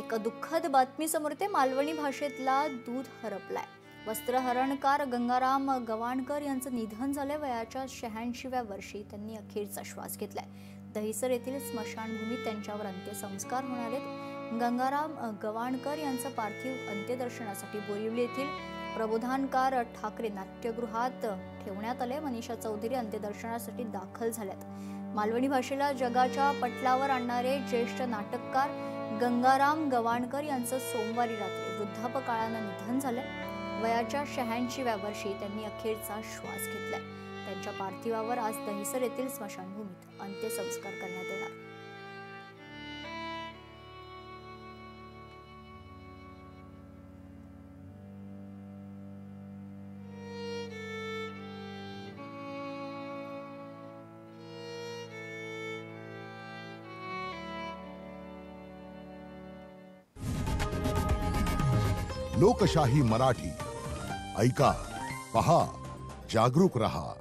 एक दुःखद बातमी समोर येते। मालवणी भाषेतला दूध हरपलाय। वस्त्रहरणकार गंगाराम गवाणकर यांचं निधन झालंय। वयाच्या 86व्या वर्षी त्यांनी अखेरचा श्वास घेतलाय। दहिसर येथील स्मशानभूमीत त्यांच्यावर अंत्यसंस्कार होणार आहेत। गंगाराम गवाणकर यांचं पार्थिव अंत्यदर्शनासाठी बोरिवली येथील प्रबोधनकार ठाकरे नाट्यगृहात ठेवण्यात आले। मनीषा चौधरी अंत्यदर्शनासाठी दाखल झाल्यात। मालवणी भाषेला जगाच्या पटलावर आणणारे ज्येष्ठ नाटककार गंगाराम गवाणकर यांचं सोमवारी रात्री वृद्धापकाळानं निधन झालं। वयाच्या 86व्या वर्षी त्यांनी अखेरचा श्वास घेतलाय। त्यांच्या पार्थिवावर आज दहिसर येथील स्मशानभूमीत अंत्यसंस्कार करण्यात येणार। लोकशाही मराठी ऐका, पहा, जागरूक रहा।